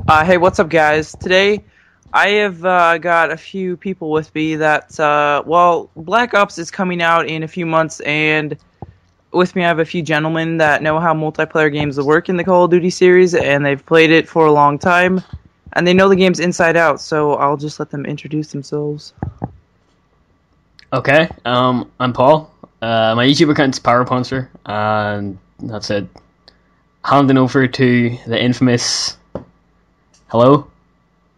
Hey, what's up, guys? Today, I have got a few people with me that, Black Ops is coming out in a few months, and with me I have a few gentlemen that know how multiplayer games work in the Call of Duty series, and they've played it for a long time, and they know the games inside out, so I'll just let them introduce themselves. Okay, I'm Paul. My YouTube account's Power Puncher, and that's it. Handing over to the infamous. Hello?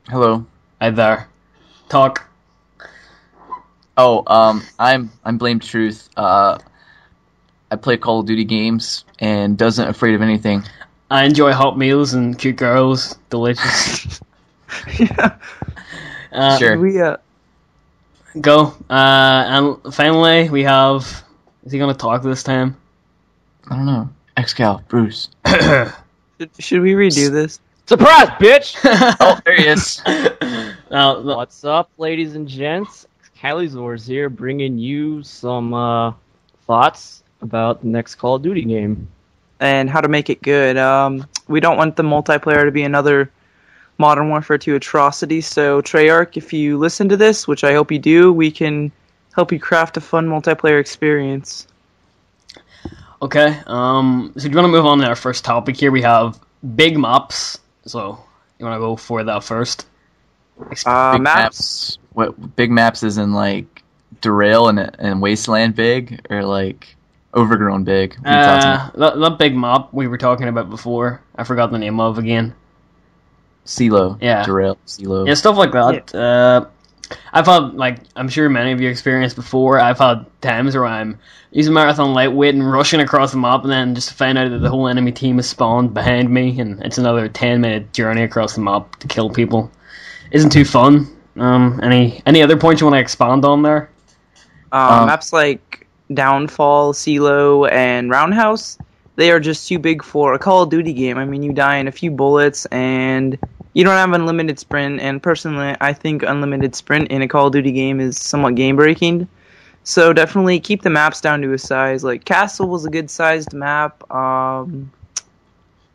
Hello. Hi there. Talk. Oh, I'm Blame Truth. I play Call of Duty games and doesn't afraid of anything. I enjoy hot meals and cute girls. Delicious. Yeah. Sure. Go. And finally, we have. Is he gonna talk this time? I don't know. Excal, Bruce. Should we redo this? Surprise, bitch! Oh, there he is. What's up, ladies and gents? Calizors here, bringing you some thoughts about the next Call of Duty game. And how to make it good. We don't want the multiplayer to be another Modern Warfare 2 atrocity, so Treyarch, if you listen to this, which I hope you do, we can help you craft a fun multiplayer experience. Okay. So do you want to move on to our first topic here? We have big maps. So you want to go for that first? Big Maps. What big maps is in like Derail and Wasteland big, or like Overgrown big? What are you talking about? That big map we were talking about before. I forgot the name of again. CeeLo. Yeah. Derail. CeeLo. Yeah, stuff like that. Yeah. I've had, like, I'm sure many of you experienced before, I've had times where I'm using Marathon Lightweight and rushing across the map and then just find out that the whole enemy team has spawned behind me and it's another 10-minute journey across the map to kill people. Isn't too fun. Any other points you want to expand on there? Maps like Downfall, CeeLo, and Roundhouse, they are just too big for a Call of Duty game. I mean, you die in a few bullets and you don't have unlimited sprint, and personally, I think unlimited sprint in a Call of Duty game is somewhat game-breaking. So definitely keep the maps down to a size. Like, Castle was a good-sized map.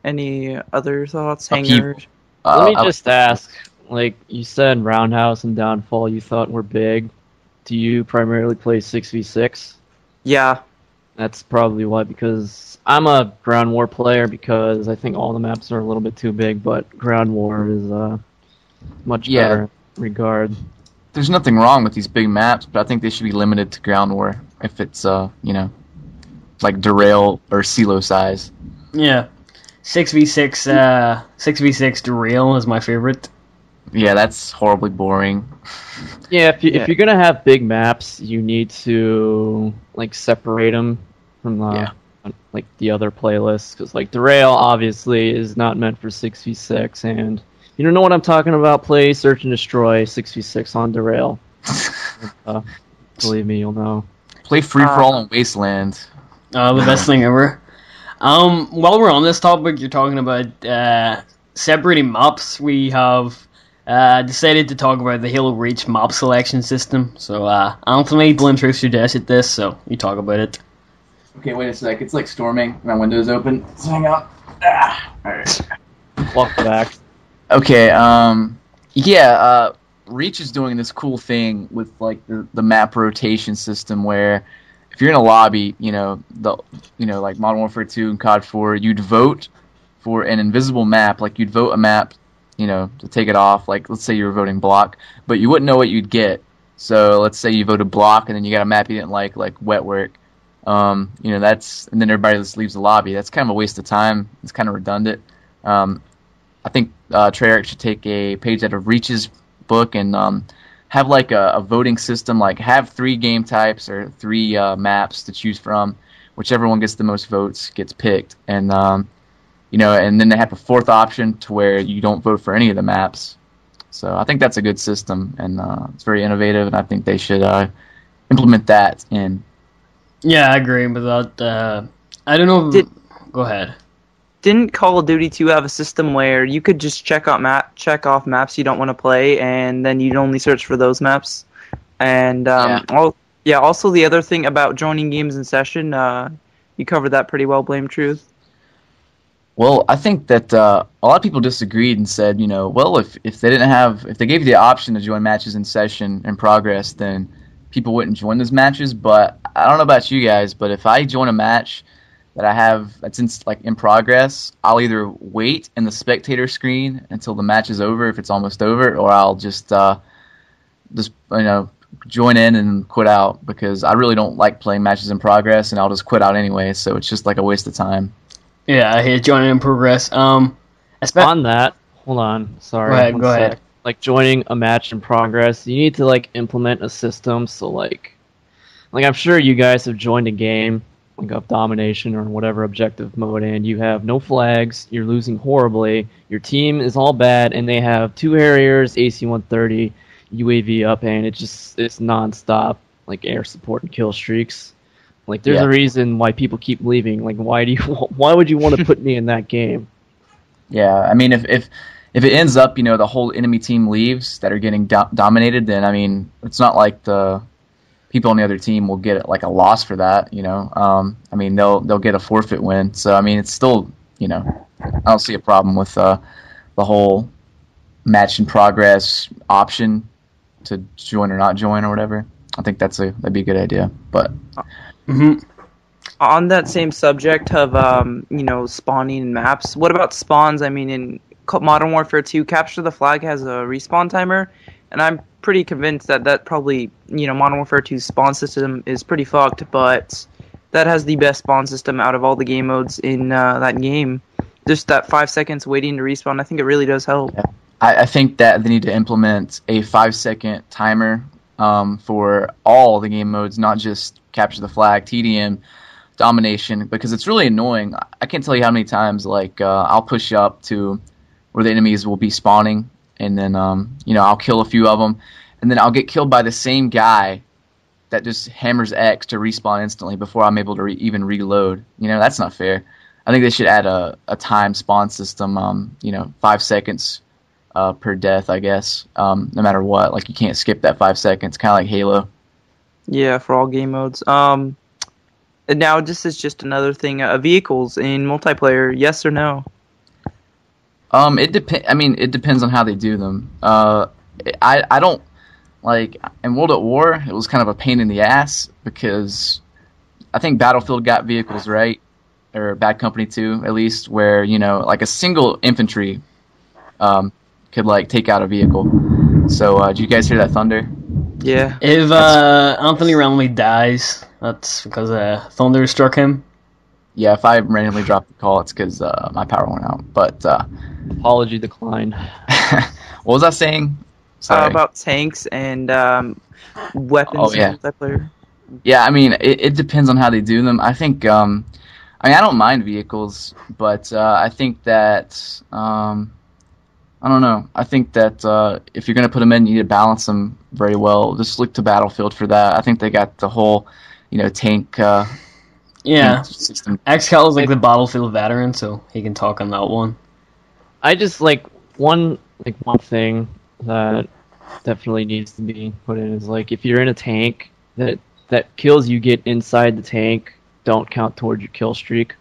Any other thoughts? Hangar? Let me just ask, like, you said Roundhouse and Downfall you thought were big. Do you primarily play 6v6? Yeah. That's probably why, because I'm a Ground War player because I think all the maps are a little bit too big, but Ground War is much better regard. There's nothing wrong with these big maps, but I think they should be limited to Ground War if it's like Derail or CeeLo size. Yeah. 6v6 Derail is my favorite. Yeah, that's horribly boring. Yeah, if you're gonna have big maps, you need to like separate them from the other playlists, because like Derail obviously is not meant for 6v6, and you don't know what I'm talking about. Play Search and Destroy 6v6 on Derail. Believe me, you'll know. Play Free For All on Wasteland. The best thing ever. While we're on this topic, you're talking about separating maps. We have decided to talk about the Halo Reach map selection system. So Anthony, Blame Truth suggested this, so you talk about it. Okay, wait a sec. It's like storming. My window's open. Let's hang out. Alright. Welcome back. Okay, Reach is doing this cool thing with like the map rotation system where if you're in a lobby, like Modern Warfare 2 and COD 4, you'd vote for an invisible map, like you'd vote a map, to take it off, like let's say you were voting block, but you wouldn't know what you'd get. So let's say you voted block and then you got a map you didn't like wet work. And then everybody just leaves the lobby. That's kind of a waste of time. It's kind of redundant. I think Treyarch should take a page out of Reach's book and have like a voting system, like have 3 game types or 3 maps to choose from. Whichever one gets the most votes gets picked, and and then they have a 4th option to where you don't vote for any of the maps. So I think that's a good system, and it's very innovative, and I think they should implement that in. Yeah, I agree with that. I don't know. Go ahead. Didn't Call of Duty 2 have a system where you could just check off maps you don't want to play, and then you'd only search for those maps? And also the other thing about joining games in session, you covered that pretty well, Blame Truth. Well, I think that a lot of people disagreed and said, well, if they gave you the option to join matches in session in progress, then people wouldn't join those matches. But I don't know about you guys, but if I join a match that I have that's in progress, I'll either wait in the spectator screen until the match is over if it's almost over, or I'll just join in and quit out because I really don't like playing matches in progress, and I'll just quit out anyway. So it's just like a waste of time. Yeah, I hate joining in progress. On that, hold on, sorry. Go ahead. Like joining a match in progress, you need to like implement a system. So like I'm sure you guys have joined a game like of domination or whatever objective mode, and you have no flags, you're losing horribly, your team is all bad, and they have 2 Harriers, AC-130, UAV up, and it's non-stop like air support and kill streaks. Like, there's a reason why people keep leaving. Like, why would you want to put me in that game? Yeah, I mean, if it ends up, the whole enemy team leaves that are getting dominated, then, I mean, it's not like the people on the other team will get like a loss for that, I mean, they'll get a forfeit win. So, I mean, it's still, I don't see a problem with the whole match in progress option to join or not join or whatever. I think that'd be a good idea, but... Mm-hmm. On that same subject of spawning in maps, what about spawns? I mean, in Modern Warfare 2, Capture the Flag has a respawn timer, and I'm pretty convinced that probably Modern Warfare 2's spawn system is pretty fucked, but that has the best spawn system out of all the game modes in that game. Just that 5 seconds waiting to respawn, I think it really does help. Yeah. I think that they need to implement a 5-second timer for all the game modes, not just Capture the Flag, TDM, Domination, because it's really annoying. I can't tell you how many times I'll push up to where the enemies will be spawning, and then I'll kill a few of them, and then I'll get killed by the same guy that just hammers X to respawn instantly before I'm able to even reload. That's not fair. I think they should add a time spawn system. 5 seconds per death, I guess. No matter what, like you can't skip that 5 seconds, kind of like Halo. Yeah, for all game modes. And now this is just another thing. Vehicles in multiplayer, yes or no? It depends. I mean, it depends on how they do them. I don't like in World at War. It was kind of a pain in the ass because I think Battlefield got vehicles right, or Bad Company 2 at least, where like a single infantry could take out a vehicle. So did you guys hear that thunder? Yeah. If Anthony randomly dies, that's because thunder struck him. Yeah, if I randomly drop the call, it's because my power went out. But apology declined. What was I saying? Sorry. About tanks and weapons in multiplayer. Yeah, I mean, it depends on how they do them. I think, I don't mind vehicles, but I think that, I don't know. I think that if you're going to put them in, you need to balance them very well. Just look to Battlefield for that. I think they got the whole, tank tank system. XCal is like the Battlefield veteran, so he can talk on that one. I just one thing that definitely needs to be put in is if you're in a tank, that kills you get inside the tank don't count towards your kill streak.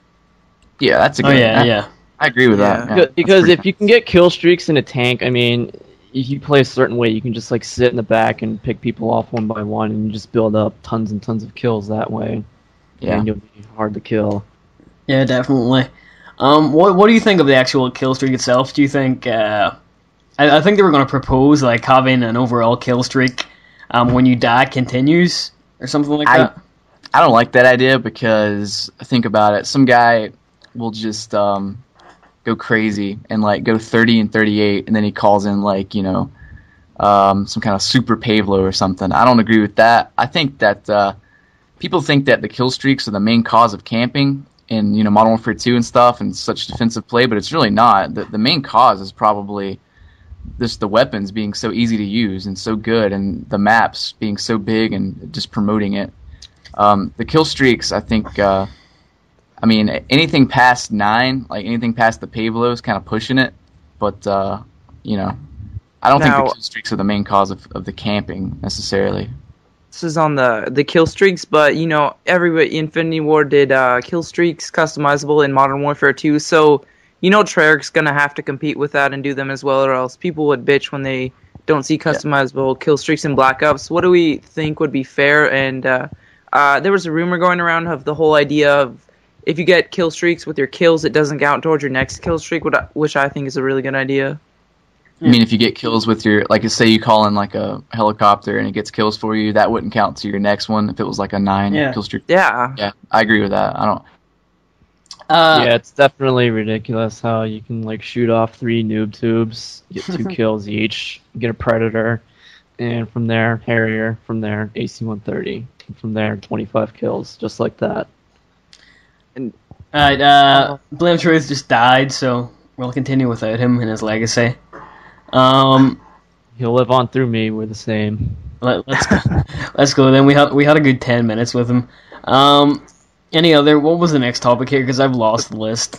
Yeah, that's a good. Yeah. I agree with that. Yeah, because if you can get kill streaks in a tank, I mean, if you play a certain way, you can just sit in the back and pick people off one by one, and you just build up tons and tons of kills that way. Yeah, and you'll be hard to kill. Yeah, definitely. What do you think of the actual kill streak itself? Do you think? I think they were going to propose having an overall kill streak when you die continues or something like that. I don't like that idea because think about it. Some guy will just go crazy and go 30 and 38, and then he calls in some kind of super Pavlo or something. I don't agree with that. I think that people think that the kill streaks are the main cause of camping in Modern Warfare 2 and stuff and such defensive play, but it's really not. The main cause is probably just the weapons being so easy to use and so good, and the maps being so big and just promoting it. The kill streaks, I think. Anything past 9, anything past the Pavlo is kind of pushing it, but I don't think the kill streaks are the main cause of the camping necessarily. This is on the kill streaks, but everybody Infinity Ward did kill streaks customizable in Modern Warfare 2, so you know Treyarch's gonna have to compete with that and do them as well, or else people would bitch when they don't see customizable kill streaks in Black Ops. What do we think would be fair? And there was a rumor going around of the whole idea of if you get kill streaks with your kills, it doesn't count towards your next kill streak, which I think is a really good idea. I mean, if you get kills with your, like, say you call in like a helicopter and it gets kills for you, that wouldn't count to your next one if it was like a 9 kill streak. Yeah. Yeah, I agree with that. I don't. Yeah, it's definitely ridiculous how you can like shoot off 3 noob tubes, get 2 kills each, get a Predator, and from there Harrier, from there AC-130, and from there 25 kills, just like that. Alright, Blame Truth just died, so we'll continue without him and his legacy. He'll live on through me. We're the same. Let's go. Let's go. Then we had a good 10 minutes with him. Any other? What was the next topic here? Because I've lost the list.